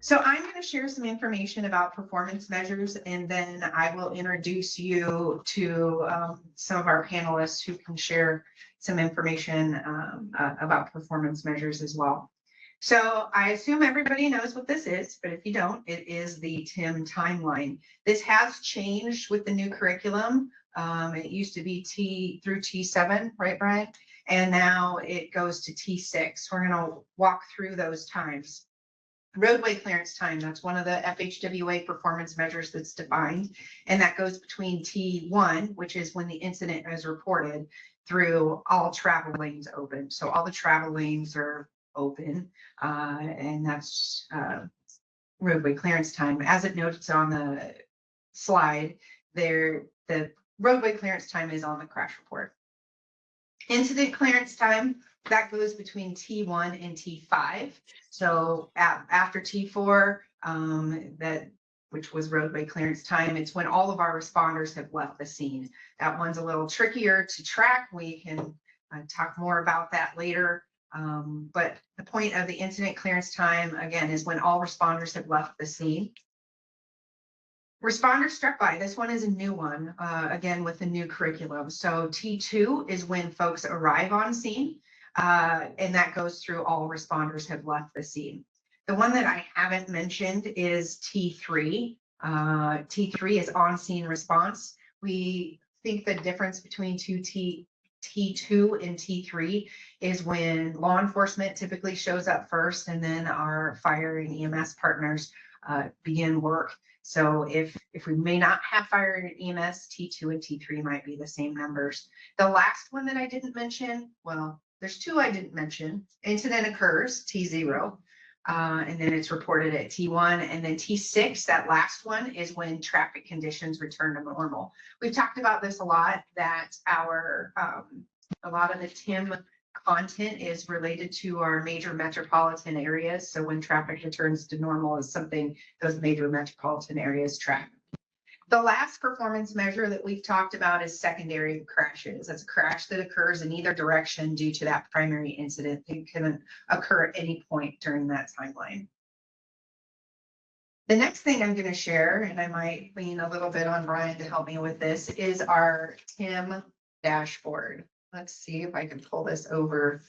So I'm going to share some information about performance measures, and then I will introduce you to some of our panelists who can share some information about performance measures as well. So I assume everybody knows what this is, but if you don't, it is the TIM timeline. This has changed with the new curriculum. It used to be T through T7, right, Brian? And now it goes to T6. We're going to walk through those times. Roadway clearance time, that's one of the FHWA performance measures that's defined, and that goes between T1, which is when the incident is reported, through all travel lanes open. So all the travel lanes are open, and that's roadway clearance time. As it notes on the slide there, the roadway clearance time is on the crash report. Incident clearance time, that goes between T1 and T5. So after T4, which was roadway clearance time, it's when all of our responders have left the scene. That one's a little trickier to track. We can talk more about that later. But the point of the incident clearance time, again, is when all responders have left the scene. Responders struck by, this one is a new one, again, with the new curriculum. So T2 is when folks arrive on scene, and that goes through all responders have left the scene. The one that I haven't mentioned is T3. T3 is on-scene response. We think the difference between T2 and T3 is when law enforcement typically shows up first, and then our fire and EMS partners begin work. So if we may not have fire and EMS, T2 and T3 might be the same numbers. The last one that I didn't mention, well, there's two I didn't mention. Incident occurs, T0, and then it's reported at T1, and then T6, that last one, is when traffic conditions return to normal. We've talked about this a lot, that our a lot of the TIM content is related to our major metropolitan areas. So when traffic returns to normal is something those major metropolitan areas track. The last performance measure that we've talked about is secondary crashes. That's a crash that occurs in either direction due to that primary incident. It can occur at any point during that timeline. The next thing I'm going to share, and I might lean a little bit on Brian to help me with this, is our TIM dashboard. Let's see if I can pull this over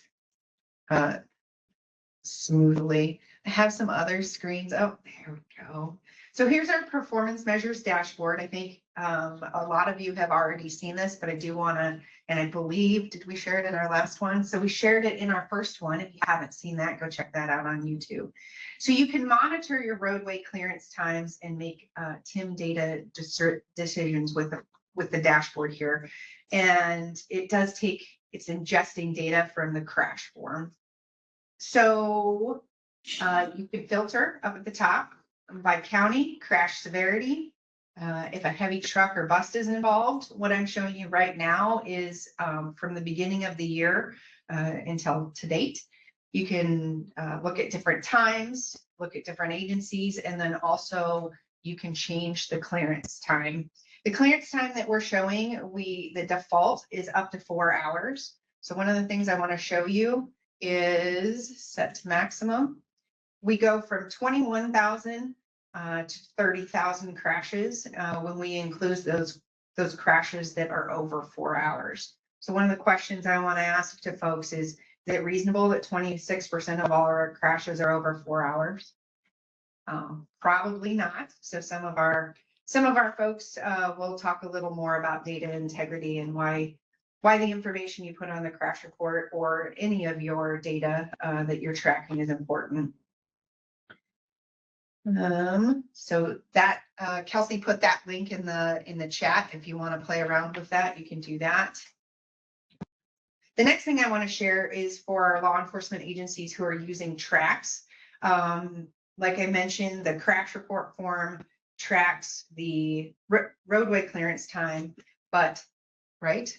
smoothly. I have some other screens. Oh, there we go. So here's our performance measures dashboard. I think a lot of you have already seen this, but I do want to, and I believe, did we share it in our last one? So we shared it in our first one. If you haven't seen that, go check that out on YouTube. So you can monitor your roadway clearance times and make TIM data decisions with the dashboard here. And it does take, it's ingesting data from the crash form. So you can filter up at the top by county, crash severity. If a heavy truck or bus is involved, what I'm showing you right now is from the beginning of the year until to date. You can look at different times, look at different agencies, and then also you can change the clearance time. The clearance time that we're showing, the default is up to 4 hours. So one of the things I want to show you is set to maximum. We go from 21,000 to 30,000 crashes when we include those crashes that are over 4 hours. So one of the questions I want to ask to folks is it reasonable that 26% of all our crashes are over 4 hours? Probably not. So some of our folks will talk a little more about data integrity and why the information you put on the crash report or any of your data that you're tracking is important. So that Kelsey put that link in the chat. If you want to play around with that, you can do that. The next thing I want to share is for our law enforcement agencies who are using tracks. Like I mentioned, the crash report form tracks the roadway clearance time, but right?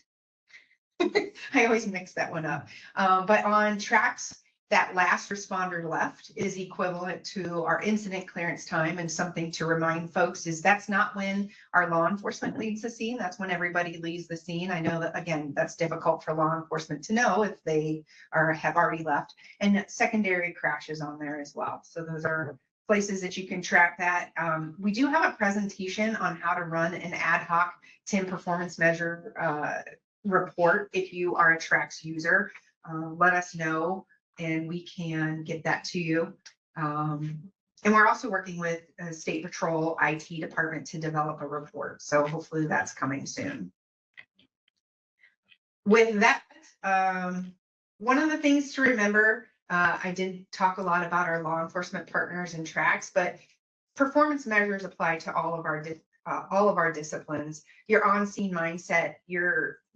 I always mix that one up. But on tracks, that last responder left is equivalent to our incident clearance time. And something to remind folks is that's not when our law enforcement leaves the scene. That's when everybody leaves the scene. I know that, again, that's difficult for law enforcement to know if they have already left. And secondary crashes on there as well. So those are places that you can track that. We do have a presentation on how to run an ad hoc TIM performance measure report. If you are a Trax user, let us know and we can get that to you. And we're also working with State Patrol IT department to develop a report. So hopefully that's coming soon. With that, one of the things to remember, I did talk a lot about our law enforcement partners and Trax, but performance measures apply to all of our disciplines. Your on-scene mindset,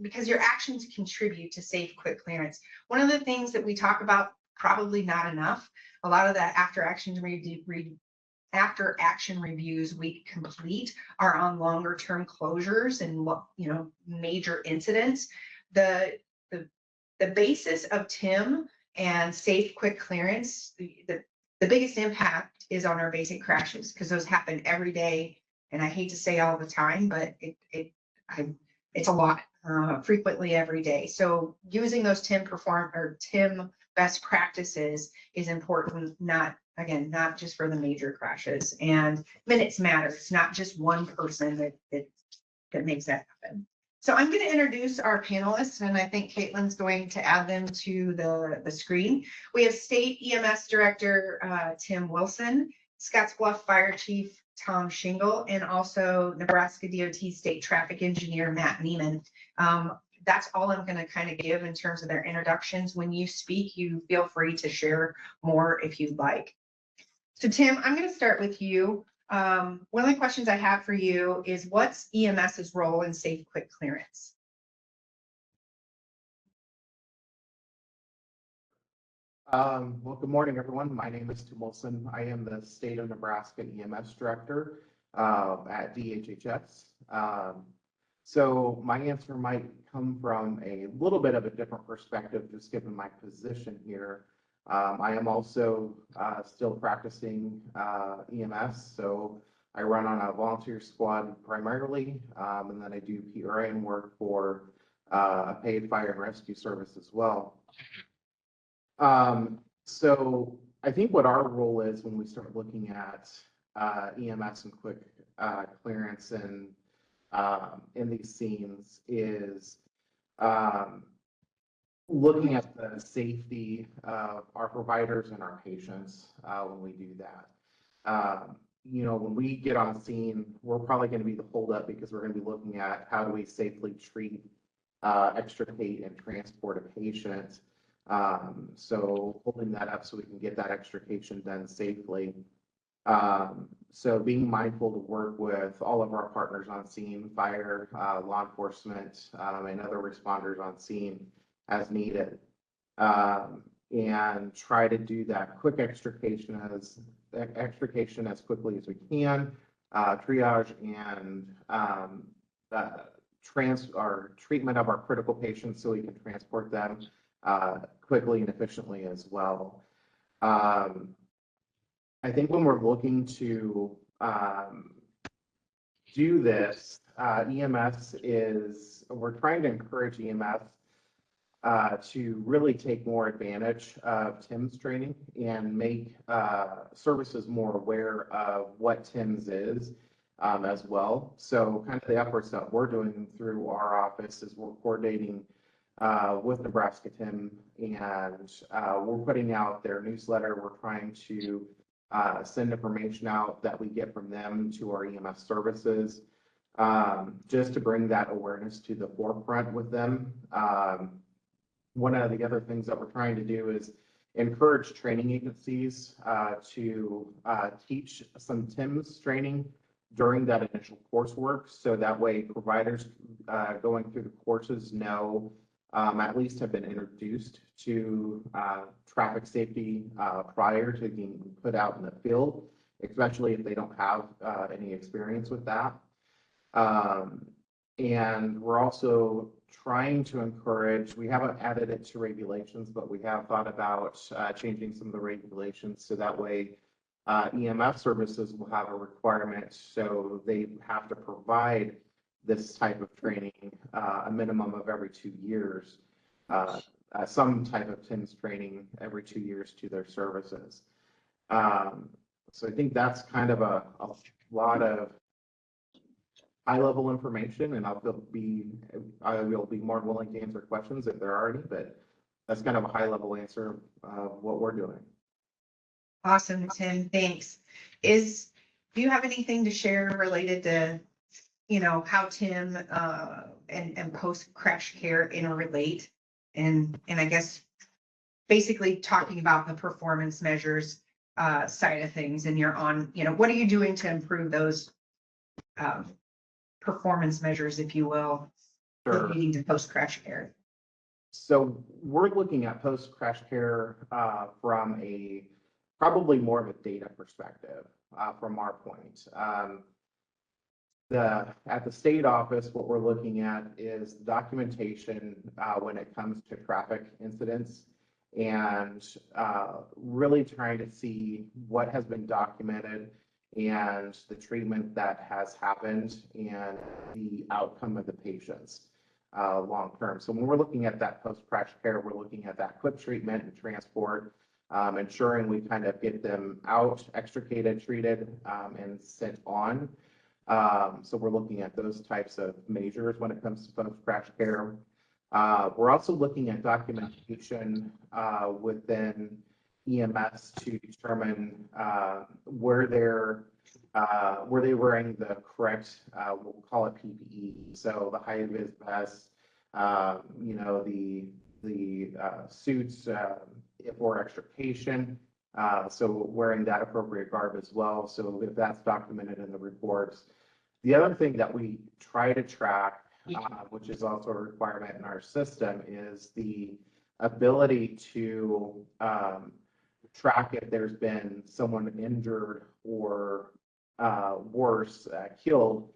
because your actions contribute to safe, quick clearance. One of the things that we talk about, probably not enough, a lot of the after action reviews we complete are on longer term closures and major incidents. The basis of TIM and safe, quick clearance, the biggest impact is on our basic crashes because those happen every day. And I hate to say all the time, but it's a lot, frequently every day. So using those TIM best practices is important, not just for the major crashes. And minutes matter. It's not just one person that makes that happen. So I'm going to introduce our panelists, and I think Caitlin's going to add them to the screen. We have State EMS Director Tim Wilson, Scottsbluff Fire Chief Tom Shingle, and also Nebraska DOT State Traffic Engineer Matt Neiman. That's all I'm going to kind of give in terms of their introductions. When you speak, you feel free to share more if you'd like. So Tim, I'm going to start with you. One of the questions I have for you is, what's EMS's role in safe, quick clearance? Well, good morning, everyone. My name is Tim Wilson. I am the State of Nebraska EMS Director at DHHS. So my answer might come from a little bit of a different perspective, just given my position here. I am also still practicing EMS, so I run on a volunteer squad primarily, and then I do PRN work for a paid fire and rescue service as well. So I think what our role is when we start looking at EMS and quick clearance and in these scenes is looking at the safety of our providers and our patients when we do that. When we get on scene, we're probably going to be the holdup because we're going to be looking at how do we safely treat, extricate, and transport a patient. So holding that up so we can get that extrication done safely. So being mindful to work with all of our partners on scene, fire, law enforcement, and other responders on scene as needed, and try to do that quick extrication as quickly as we can, triage and treatment of our critical patients so we can transport them quickly and efficiently as well. I think when we're looking to do this, we're trying to encourage EMS to really take more advantage of TIMS training and make services more aware of what TIMS is as well. So kind of the efforts that we're doing through our office is we're coordinating with Nebraska TIM, and we're putting out their newsletter. We're trying to send information out that we get from them to our EMS services, just to bring that awareness to the forefront with them. One of the other things that we're trying to do is encourage training agencies to teach some TIMS training during that initial coursework, so that way providers going through the courses know, at least have been introduced to traffic safety prior to being put out in the field, especially if they don't have any experience with that. And we're also trying to encourage, we haven't added it to regulations, but we have thought about changing some of the regulations so that way EMS services will have a requirement, so they have to provide this type of training a minimum of every 2 years, some type of TIMS training every 2 years to their services. So I think that's kind of a lot of high-level information, and I will be more than willing to answer questions if there are any, but that's kind of a high-level answer of what we're doing. Awesome, Tim, thanks. Do you have anything to share related to, how Tim and post-crash care interrelate? And I guess basically talking about the performance measures side of things, and what are you doing to improve those performance measures, if you will, Sure. relating to post-crash care? So we're looking at post-crash care from probably more of a data perspective from our point. At the state office, what we're looking at is documentation when it comes to traffic incidents, and really trying to see what has been documented and the treatment that has happened and the outcome of the patients long term. So when we're looking at that post-crash care, we're looking at that quick treatment and transport, ensuring we kind of get them out, extricated, treated, and sent on. So we're looking at those types of measures when it comes to post-crash care. We're also looking at documentation within EMS to determine were they wearing the correct, we'll call it PPE. So the high-vis vests, the suits for extrication. So wearing that appropriate garb as well. So if that's documented in the reports. The other thing that we try to track, which is also a requirement in our system, is the ability to track if there's been someone injured or worse, killed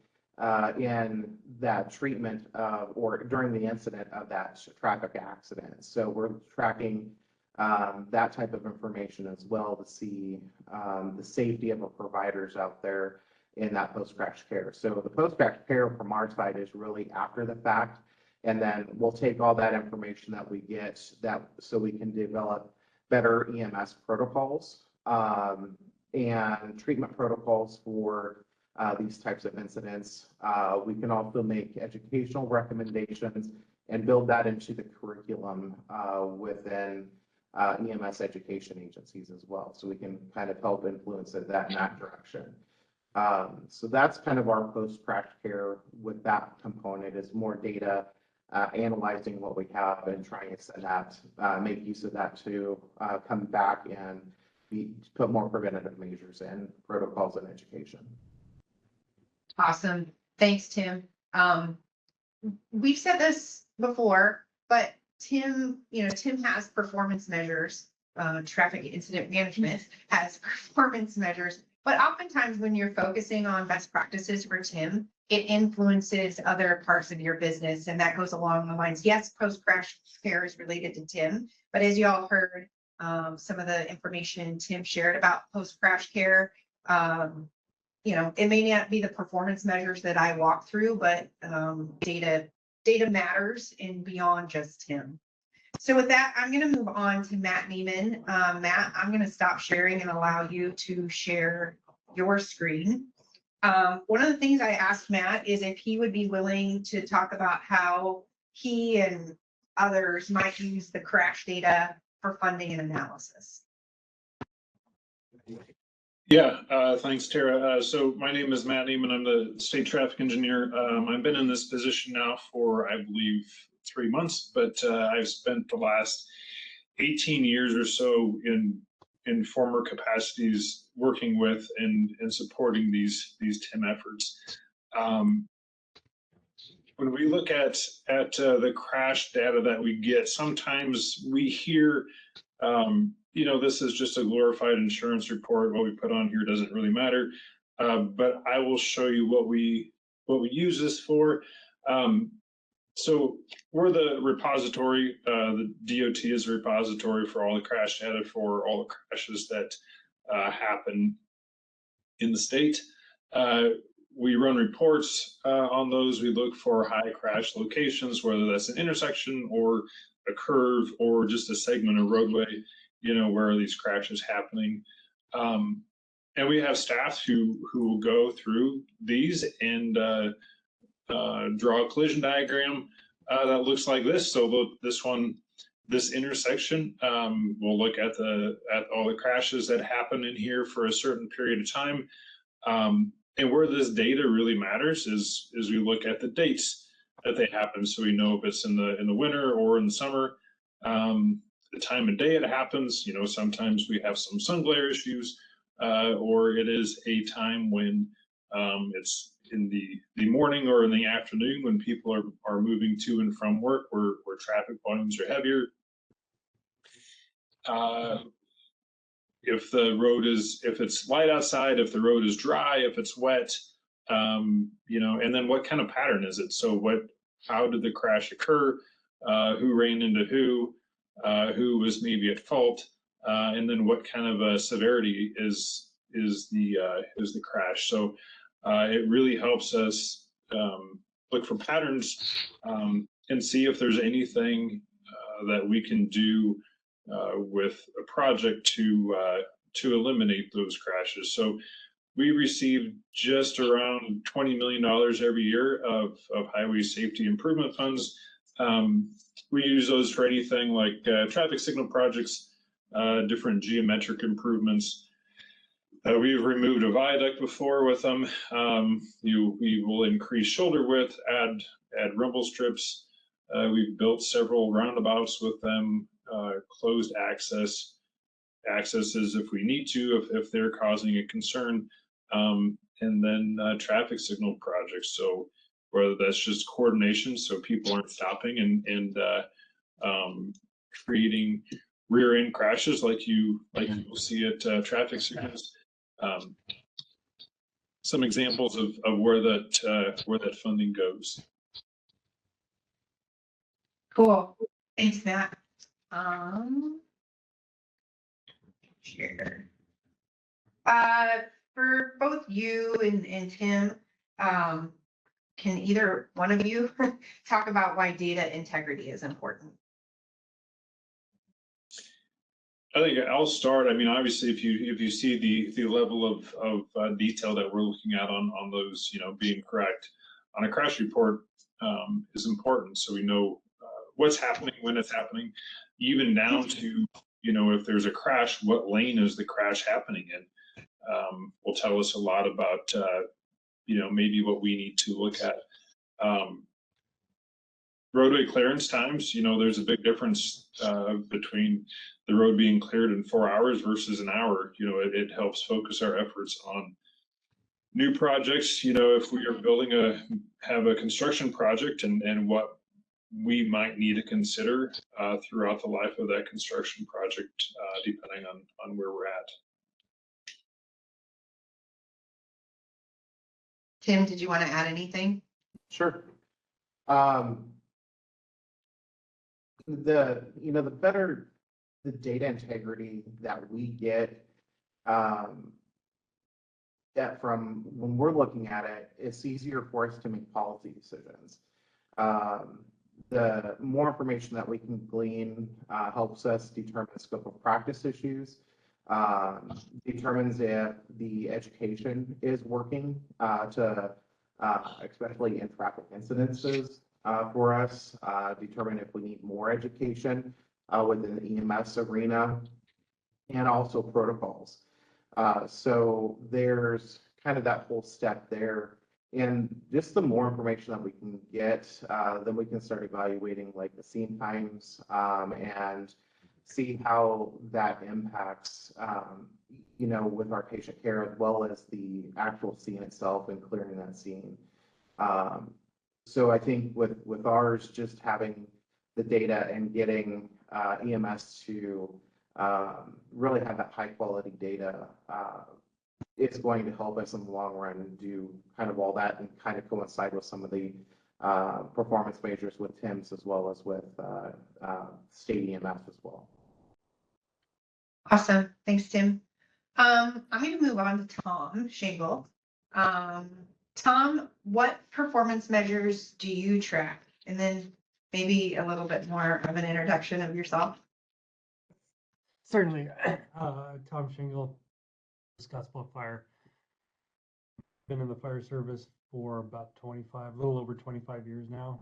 in that treatment or during the incident of that traffic accident. So we're tracking that type of information as well to see the safety of our providers out there in that post-crash care. So the post-crash care from our side is really after the fact, and then we'll take all that information that we get so we can develop better EMS protocols and treatment protocols for these types of incidents. We can also make educational recommendations and build that into the curriculum within EMS education agencies as well. So we can kind of help influence it in that direction. So that's kind of our post-crash care with that component, is more data, analyzing what we have and trying to send that, make use of that to come back and put more preventative measures in protocols and education. Awesome. Thanks, Tim. We've said this before, but Tim has performance measures. Traffic incident management has performance measures, but oftentimes when you're focusing on best practices for Tim, it influences other parts of your business, and that goes along the lines. Yes, post-crash care is related to Tim, but as you all heard, some of the information Tim shared about post-crash care, it may not be the performance measures that I walk through, but data matters and beyond just Tim. So with that, I'm going to move on to Matt Neiman. Matt, I'm going to stop sharing and allow you to share your screen. One of the things I asked Matt is if he would be willing to talk about how he and others might use the crash data for funding and analysis. Yeah, thanks, Tara. So my name is Matt Neiman. I'm the state traffic engineer. I've been in this position now for, I believe, 3 months, but I've spent the last 18 years or so in former capacities working with and supporting these TIM efforts. When we look at the crash data that we get, sometimes we hear, this is just a glorified insurance report. What we put on here doesn't really matter. But I will show you what we use this for. So we're the repository. The DOT is a repository for all the crash data for all the crashes that happen in the state. We run reports on those. We look for high crash locations, whether that's an intersection or a curve or just a segment of roadway, where are these crashes happening. And we have staff who will go through these and draw a collision diagram that looks like this. So this intersection, we'll look at all the crashes that happen in here for a certain period of time. And where this data really matters is we look at the dates that they happen, so we know if it's in the winter or in the summer, the time of day it happens. You know, sometimes we have some sun glare issues, or it is a time when it's in the morning or in the afternoon when people are moving to and from work, where traffic volumes are heavier. If it's light outside, if the road is dry, if it's wet, you know, and then what kind of pattern is it? So how did the crash occur? Who ran into who was maybe at fault? And then what kind of severity is the crash? So it really helps us look for patterns and see if there's anything that we can do with a project to eliminate those crashes. So we receive just around $20 million every year of highway safety improvement funds. We use those for anything like traffic signal projects, different geometric improvements. We've removed a viaduct before with them. We will increase shoulder width, add rumble strips. We've built several roundabouts with them, closed accesses if we need to, if they're causing a concern, and then traffic signal projects. So whether that's just coordination, so people aren't stopping and creating rear end crashes like you'll see at traffic signals. Some examples of where that funding goes. Cool. Thanks, Matt. Share. For both you and Tim, can either one of you talk about why data integrity is important? I think I'll start. I mean, obviously, if you see the level of detail that we're looking at on those, you know, being correct on a crash report is important. So we know what's happening, when it's happening, even down to, you know, if there's a crash, what lane is the crash happening in? Will tell us a lot about, you know, maybe what we need to look at. Roadway clearance times, you know, there's a big difference between the road being cleared in 4 hours versus an hour. You know, it helps focus our efforts on new projects. You know, if we are have a construction project and what we might need to consider throughout the life of that construction project, depending on where we're at. Tim, did you want to add anything? Sure. The better the data integrity that we get, that from when we're looking at it, it's easier for us to make policy decisions. The more information that we can glean helps us determine the scope of practice issues, determines if the education is working especially in traffic incidences for us, determine if we need more education within the EMS arena, and also protocols. So there's kind of that whole step there. And just the more information that we can get, then we can start evaluating like the scene times and see how that impacts, you know, with our patient care, as well as the actual scene itself and clearing that scene. So I think with ours, just having the data and getting EMS to really have that high quality data, it's going to help us in the long run and do kind of all that and kind of coincide with some of the performance measures with TIMS as well as with state EMS as well. Awesome. Thanks, Tim. I'm going to move on to Tom Shingle. Tom, what performance measures do you track? And then maybe a little bit more of an introduction of yourself. Certainly. Tom Shingle, Scottsbluff Fire. Been in the fire service for about 25, a little over 25 years now.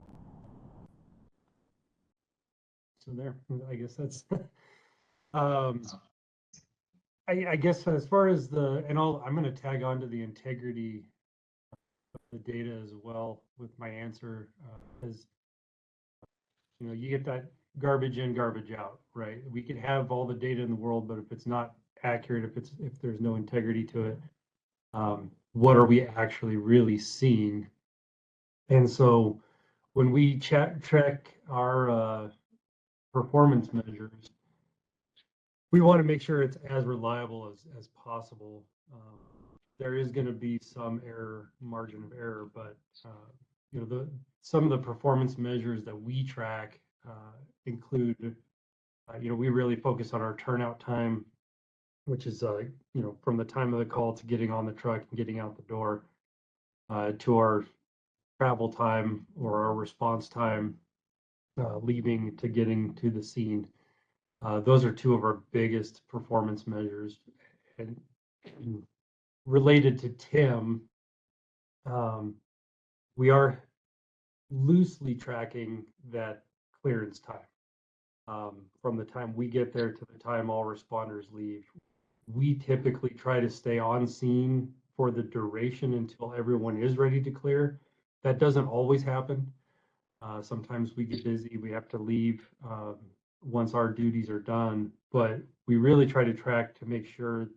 So there, I guess that's, I guess as far as I'm going to tag on to the integrity of the data as well with my answer, as you know, you get that garbage in, garbage out, right? We could have all the data in the world, but if it's not accurate, if there's no integrity to it, what are we actually really seeing? And so when we track our performance measures, we want to make sure it's as reliable as possible. There is going to be some margin of error, but you know, some of the performance measures that we track include, you know, we really focus on our turnout time, which is you know, from the time of the call to getting on the truck and getting out the door, to our travel time or our response time, leaving to getting to the scene. Those are two of our biggest performance measures. And related to TIM, we are loosely tracking that clearance time. From the time we get there to the time all responders leave. We typically try to stay on scene for the duration until everyone is ready to clear. That doesn't always happen. Sometimes we get busy, we have to leave once our duties are done, but we really try to track to make sure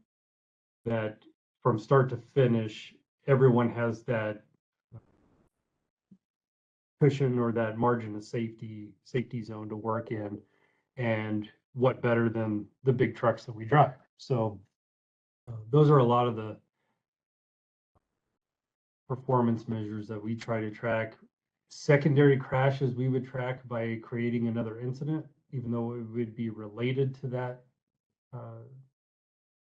that from start to finish, everyone has that cushion or that margin of safety zone to work in. And what better than the big trucks that we drive? So those are a lot of the performance measures that we try to track. Secondary crashes we would track by creating another incident, even though it would be related to that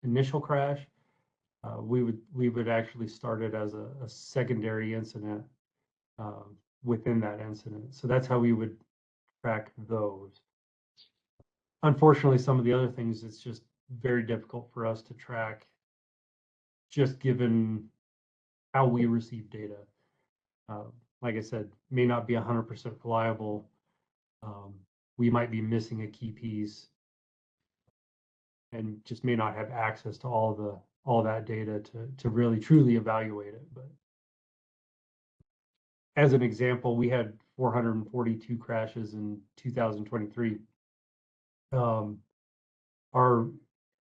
initial crash. We would actually start it as a secondary incident within that incident. So that's how we would track those. Unfortunately, some of the other things, it's just very difficult for us to track, just given how we receive data. Like I said, may not be 100% reliable. We might be missing a key piece and just may not have access to all that data to really truly evaluate it. But as an example, we had 442 crashes in 2023. Our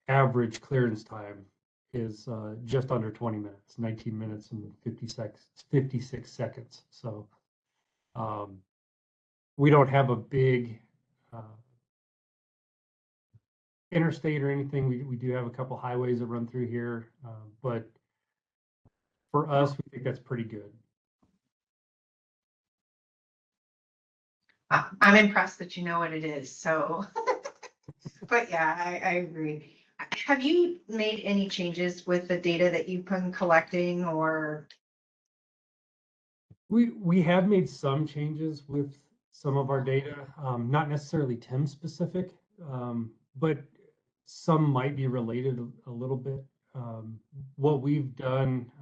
average clearance time is just under 20 minutes, 19 minutes and 56 seconds. So we don't have a big interstate or anything. We do have a couple highways that run through here, but for us, we think that's pretty good. I'm impressed that you know what it is, so. But yeah, I agree. Have you made any changes with the data that you've been collecting, or? We have made some changes with some of our data, not necessarily TIM specific, but some might be related a little bit. What we've done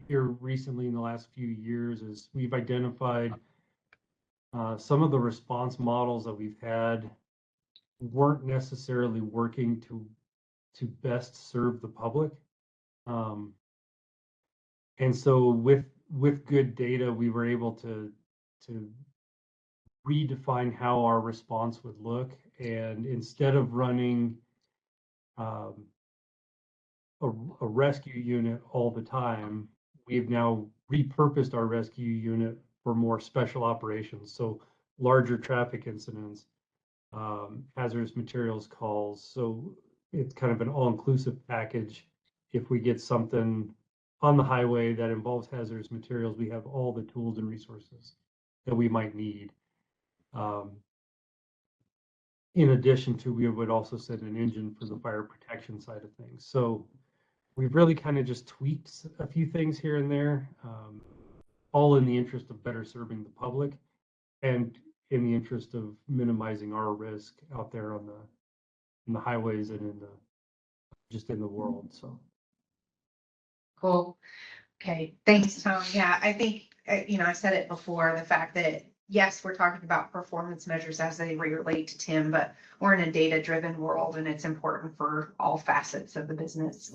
here recently in the last few years is we've identified some of the response models that we've had weren't necessarily working to best serve the public. And so with good data, we were able to redefine how our response would look. And instead of running a rescue unit all the time, we've now repurposed our rescue unit for more special operations. So larger traffic incidents, hazardous materials calls. So it's kind of an all-inclusive package. If we get something on the highway that involves hazardous materials, we have all the tools and resources that we might need. In addition to, we would also send an engine for the fire protection side of things. So we've really kind of just tweaked a few things here and there, all in the interest of better serving the public and in the interest of minimizing our risk out there on in the highways and just in the world. So Cool. Okay, thanks, Tom. Yeah, I think, I said it before, the fact that, yes, we're talking about performance measures as they relate to Tim, but we're in a data-driven world and it's important for all facets of the business.